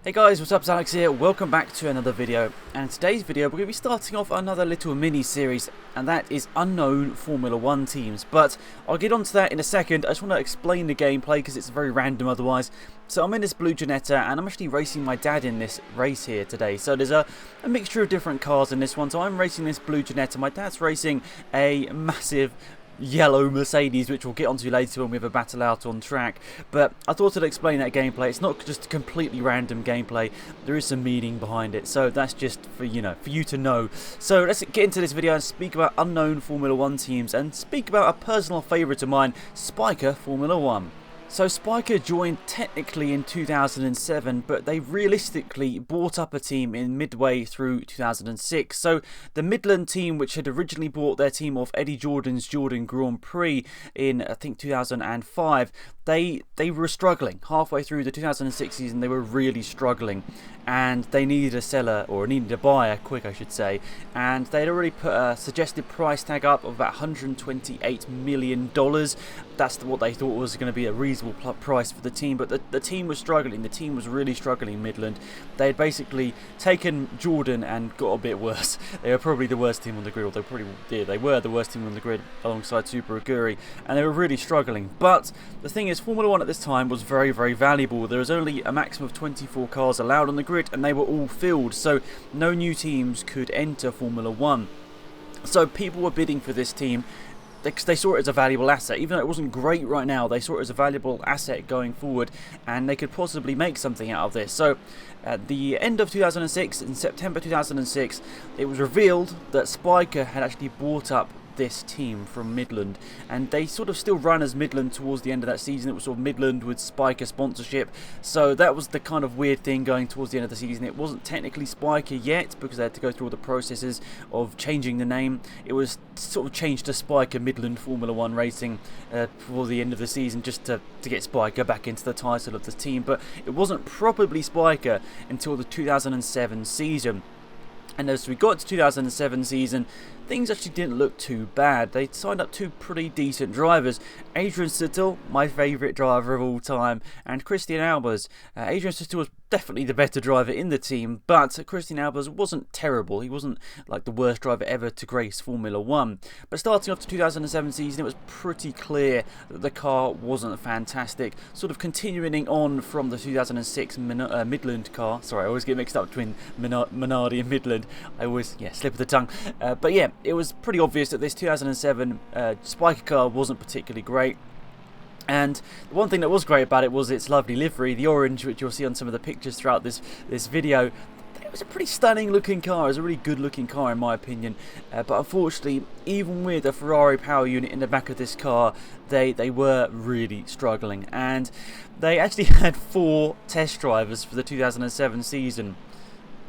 Hey guys, what's up? It's Alex here. Welcome back to another video. And in today's video, we're going to be starting off another little mini-series, and that is unknown Formula 1 teams. But I'll get onto that in a second. I just want to explain the gameplay because it's very random otherwise. So I'm in this blue Ginetta, and I'm actually racing my dad in this race here today. So there's a mixture of different cars in this one. So I'm racing this blue Ginetta. My dad's racing a massive yellow Mercedes, which we'll get onto later when we have a battle out on track. But I thought I'd explain that gameplay. It's not just completely random gameplay. There is some meaning behind it, so that's just for you to know. So let's get into this video and speak about unknown Formula 1 teams and speak about a personal favourite of mine, Spyker Formula 1. So Spyker joined technically in 2007, but they realistically bought up a team in midway through 2006. So the Midland team, which had originally bought their team off Eddie Jordan's Jordan Grand Prix in, I think, 2005, they were struggling. Halfway through the 2006 season, they were really struggling. And they needed a seller, or needed a buyer, quick I should say. And they had already put a suggested price tag up of about $128 million. That's what they thought was going to be a reasonable price for the team. But the team was struggling. The team was really struggling, Midland. They had basically taken Jordan and got a bit worse. They were probably the worst team on the grid. Or they were the worst team on the grid alongside Super Aguri. And they were really struggling. But the thing is, Formula 1 at this time was very, very valuable. There was only a maximum of 24 cars allowed on the grid, and they were all filled, so no new teams could enter Formula 1. So people were bidding for this team. They saw it as a valuable asset. Even though it wasn't great right now, they saw it as a valuable asset going forward, and they could possibly make something out of this. So at the end of 2006, in September 2006, it was revealed that Spyker had actually bought up this team from Midland, and they sort of still run as Midland towards the end of that season. It was sort of Midland with Spyker sponsorship, so that was the kind of weird thing going towards the end of the season. It wasn't technically Spyker yet because they had to go through all the processes of changing the name. It was sort of changed to Spyker Midland Formula 1 Racing before the end of the season, just to get Spyker back into the title of the team. But it wasn't properly Spyker until the 2007 season. And as we got to 2007 season, things actually didn't look too bad. They signed up two pretty decent drivers. Adrian Sutil, my favourite driver of all time, and Christian Albers. Adrian Sutil was definitely the better driver in the team, but Christian Albers wasn't terrible. He wasn't like the worst driver ever to grace Formula 1. But starting off the 2007 season, it was pretty clear that the car wasn't fantastic. Sort of continuing on from the 2006 Midland car. Sorry, I always get mixed up between Minardi and Midland. I always, slip of the tongue. But yeah, it was pretty obvious that this 2007 Spyker car wasn't particularly great. And the one thing that was great about it was its lovely livery, the orange, which you'll see on some of the pictures throughout this video. It was a pretty stunning looking car. It was a really good looking car in my opinion. But unfortunately, even with a Ferrari power unit in the back of this car, they were really struggling. And they actually had 4 test drivers for the 2007 season.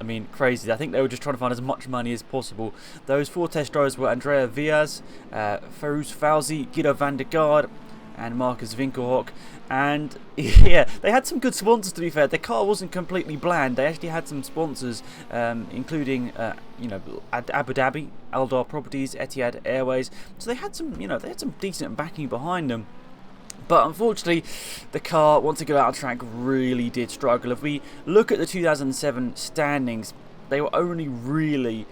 I mean, crazy. I think they were just trying to find as much money as possible. Those 4 test drivers were Andrea Vias, Farouz Fauzi, Guido van der Garde, and Marcus Winkelhock. And yeah, they had some good sponsors, to be fair. Their car wasn't completely bland. They actually had some sponsors, including Abu Dhabi, Aldar Properties, Etihad Airways. So they had some, they had some decent backing behind them. But unfortunately, the car, once it got out on track, really did struggle. If we look at the 2007 standings, they were only really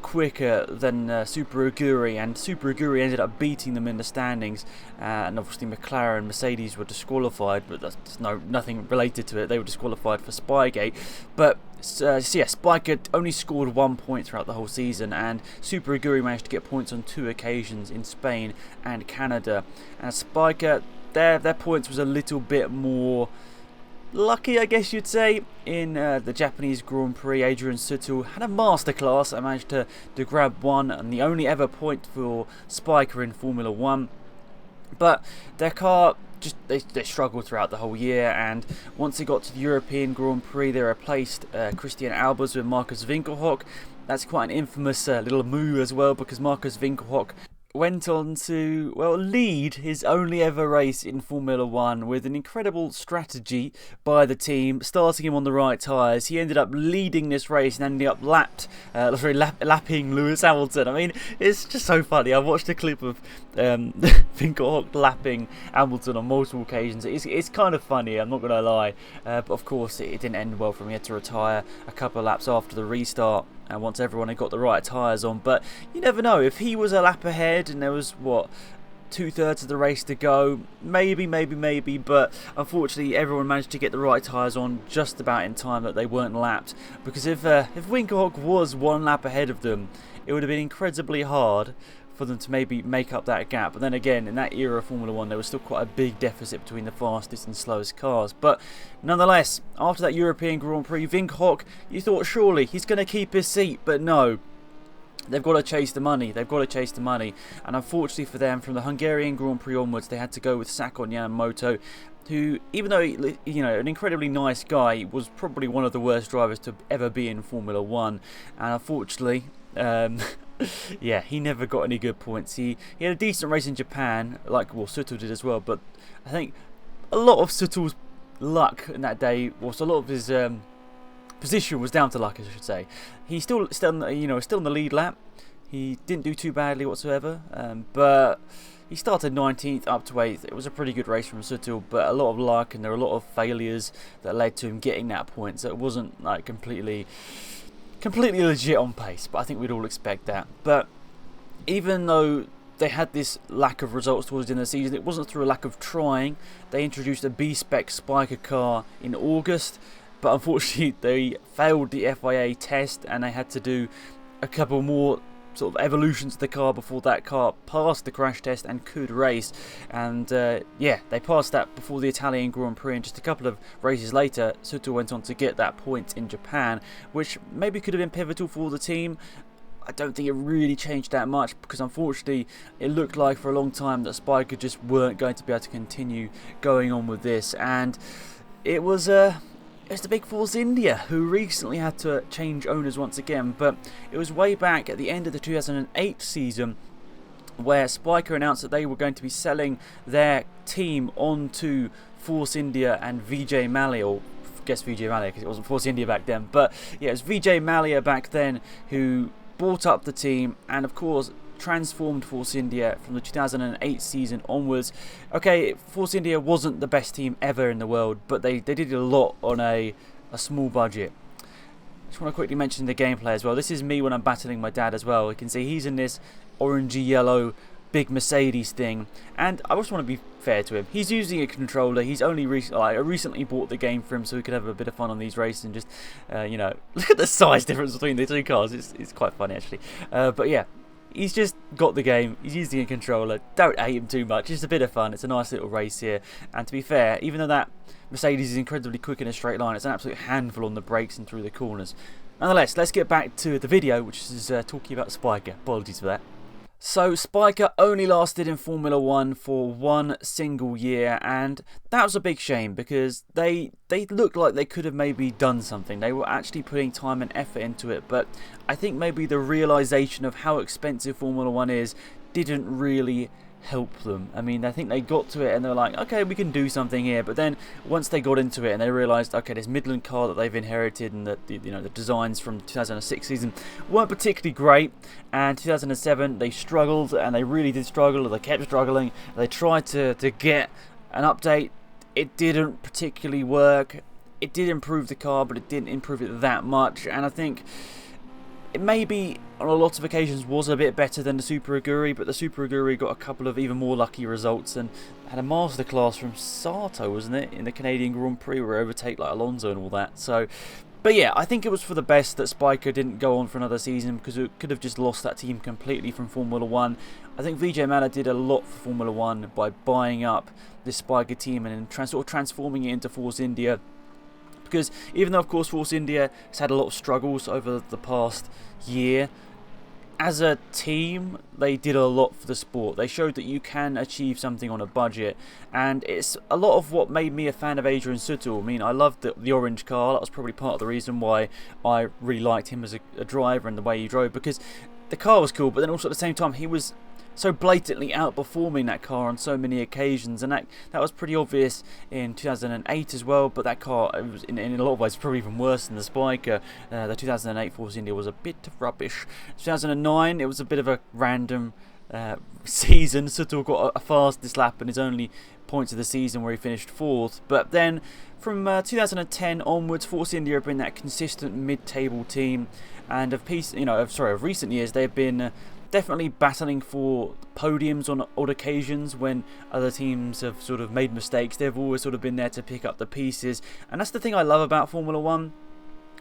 quicker than Super Aguri, and Super Aguri ended up beating them in the standings. And obviously McLaren and Mercedes were disqualified, but that's nothing related to it. They were disqualified for Spygate. But Spyker only scored 1 point throughout the whole season, and Super Aguri managed to get points on 2 occasions in Spain and Canada. And Spyker, their points was a little bit more lucky, I guess you'd say. In the Japanese Grand Prix, Adrian Sutil had a masterclass and managed to grab one, and the only ever point for Spyker in Formula 1. But their car, they struggled throughout the whole year, and once they got to the European Grand Prix, they replaced Christian Albers with Marcus Winkelhock. That's quite an infamous little move as well, because Marcus Winkelhock went on to, well, lead his only ever race in Formula 1 with an incredible strategy by the team, starting him on the right tyres. He ended up leading this race and ended up lapping Lewis Hamilton. I mean, it's just so funny. I watched a clip of Winkelhock lapping Hamilton on multiple occasions. It's kind of funny, I'm not going to lie. But of course, it didn't end well for him. He had to retire a couple of laps after the restart. And once everyone had got the right tyres on. But you never know, if he was a lap ahead and there was, what, 2/3 of the race to go, maybe, but unfortunately everyone managed to get the right tyres on just about in time that they weren't lapped. Because if Winkelhock was 1 lap ahead of them, it would have been incredibly hard for them to maybe make up that gap. But then again, in that era of Formula 1, there was still quite a big deficit between the fastest and slowest cars. But nonetheless, after that European Grand Prix, Winkelhock, you thought surely he's going to keep his seat, but no. They've got to chase the money. And unfortunately for them, from the Hungarian Grand Prix onwards, they had to go with Sakon Yamamoto, who, even though, you know, an incredibly nice guy, was probably one of the worst drivers to ever be in Formula 1. And unfortunately, yeah, he never got any good points. He had a decent race in Japan, like, well, Suttel did as well, but I think a lot of Suttel's luck in that day, was a lot of his position was down to luck, I should say. He's still in the lead lap. He didn't do too badly whatsoever, but he started 19th up to 8th. It was a pretty good race from Suttel, but a lot of luck, and there were a lot of failures that led to him getting that point. So it wasn't like completely legit on pace, but I think we'd all expect that. But even though they had this lack of results towards the end of the season, it wasn't through a lack of trying. They introduced a B-spec Spyker car in August, but unfortunately they failed the FIA test, and they had to do a couple more sort of evolutions of the car before that car passed the crash test and could race. And yeah, they passed that before the Italian Grand Prix, and just a couple of races later, Suttel went on to get that point in Japan, which maybe could have been pivotal for the team. I don't think it really changed that much, because unfortunately it looked like for a long time that Spyker just weren't going to be able to continue going on with this. And it was it's the big Force India who recently had to change owners once again, but it was way back at the end of the 2008 season where Spyker announced that they were going to be selling their team onto Force India and Vijay Mallya, or I guess Vijay Mallya because it wasn't Force India back then, but yeah, it was Vijay Mallya back then who bought up the team and of course transformed Force India from the 2008 season onwards. Okay, Force India wasn't the best team ever in the world, but they did a lot on a small budget. Just want to quickly mention the gameplay as well. This is me when I'm battling my dad as well. You can see he's in this orangey yellow big Mercedes thing, and I just want to be fair to him. He's using a controller. He's only I recently bought the game for him so he could have a bit of fun on these races and just you know, look at the size difference between the two cars. It's quite funny actually. But yeah, he's just got the game, he's using a controller. Don't hate him too much, it's a bit of fun, it's a nice little race here. And to be fair, even though that Mercedes is incredibly quick in a straight line, it's an absolute handful on the brakes and through the corners. Nonetheless, let's get back to the video, which is talking about Spyker. Apologies for that. So Spyker only lasted in Formula 1 for 1 single year, and that was a big shame because they looked like they could have maybe done something. They were actually putting time and effort into it, but I think maybe the realisation of how expensive Formula 1 is didn't really help them. I mean, I think they got to it and they were like, okay, we can do something here. But then once they got into it and they realised, okay, this Midland car that they've inherited and the designs from 2006 season weren't particularly great. And 2007 they struggled, and they really did struggle. They kept struggling. They tried to get an update. It didn't particularly work. It did improve the car, but it didn't improve it that much. And I think it maybe on a lot of occasions was a bit better than the Super Aguri, but the Super Aguri got a couple of even more lucky results and had a masterclass from Sato, wasn't it, in the Canadian Grand Prix where he overtake like Alonso and all that. So, but yeah, I think it was for the best that Spyker didn't go on for another season, because it could have just lost that team completely from Formula 1. I think Vijay Mallya did a lot for Formula 1 by buying up this Spyker team and sort of transforming it into Force India. Because even though, of course, Force India has had a lot of struggles over the past year, as a team, they did a lot for the sport. They showed that you can achieve something on a budget, and it's a lot of what made me a fan of Adrian Suttel. I mean, I loved the orange car. That was probably part of the reason why I really liked him as a driver and the way he drove, because the car was cool, but then also at the same time, he was so blatantly outperforming that car on so many occasions, and that was pretty obvious in 2008 as well. But that car, it was in a lot of ways probably even worse than the Spyker. The 2008 Force India was a bit of rubbish. 2009, it was a bit of a random season. Suttle got a fastest lap in his only points of the season where he finished 4th. But then from 2010 onwards, Force India have been that consistent mid-table team, and of recent years they've been definitely battling for podiums on odd occasions when other teams have sort of made mistakes. They've always sort of been there to pick up the pieces, and that's the thing I love about Formula 1.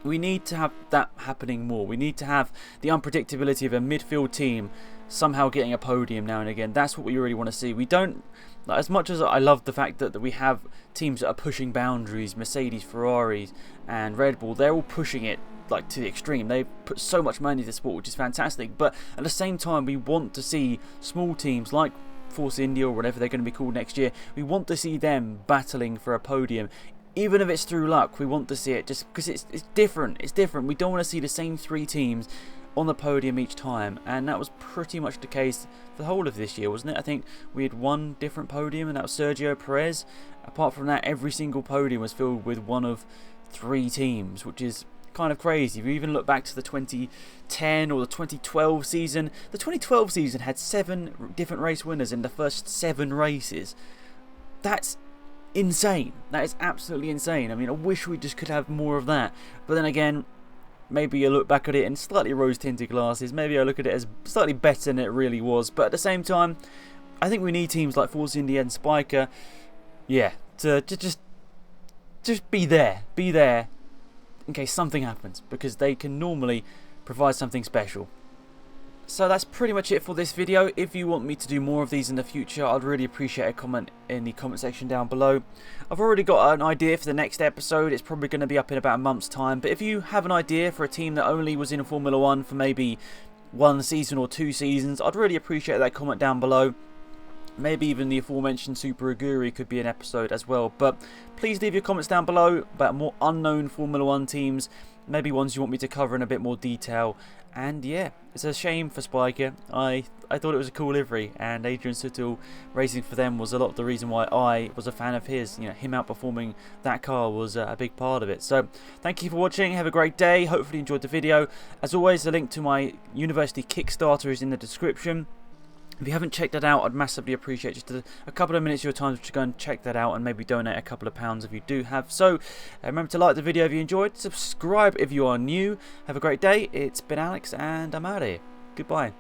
We need to have that happening more. We need to have the unpredictability of a midfield team somehow getting a podium now and again. That's what we really want to see. We don't, as much as I love the fact that we have teams that are pushing boundaries, Mercedes, Ferraris and Red Bull, they're all pushing it like to the extreme. They've put so much money into the sport, which is fantastic, but at the same time we want to see small teams like Force India or whatever they're going to be called next year. We want to see them battling for a podium. Even if it's through luck, we want to see it just because it's different. It's different. We don't want to see the same 3 teams on the podium each time, and that was pretty much the case for the whole of this year, wasn't it? I think we had one different podium, and that was Sergio Perez. Apart from that, every single podium was filled with one of 3 teams, which is kind of crazy. If you even look back to the 2010 or the 2012 season, the 2012 season had 7 different race winners in the first 7 races. That's insane. That is absolutely insane. I mean, I wish we just could have more of that. But then again, maybe you look back at it in slightly rose-tinted glasses. Maybe I look at it as slightly better than it really was. But at the same time, I think we need teams like Force India and Spyker, yeah, to just be there. Be there in case something happens, because they can normally provide something special. So that's pretty much it for this video. If you want me to do more of these in the future, I'd really appreciate a comment in the comment section down below. I've already got an idea for the next episode. It's probably going to be up in about a month's time. But if you have an idea for a team that only was in Formula 1 for maybe 1 season or 2 seasons, I'd really appreciate that comment down below. Maybe even the aforementioned Super Aguri could be an episode as well. But please leave your comments down below about more unknown Formula 1 teams. Maybe ones you want me to cover in a bit more detail. And yeah, it's a shame for Spyker. I thought it was a cool livery, and Adrian Suttle racing for them was a lot of the reason why I was a fan of his. You know, him outperforming that car was a big part of it. So thank you for watching. Have a great day. Hopefully you enjoyed the video. As always, the link to my university Kickstarter is in the description. If you haven't checked that out, I'd massively appreciate just a couple of minutes of your time to go and check that out, and maybe donate a couple of pounds if you do have. So remember to like the video if you enjoyed, subscribe if you are new. Have a great day. It's been Alex, and I'm out of here. Goodbye.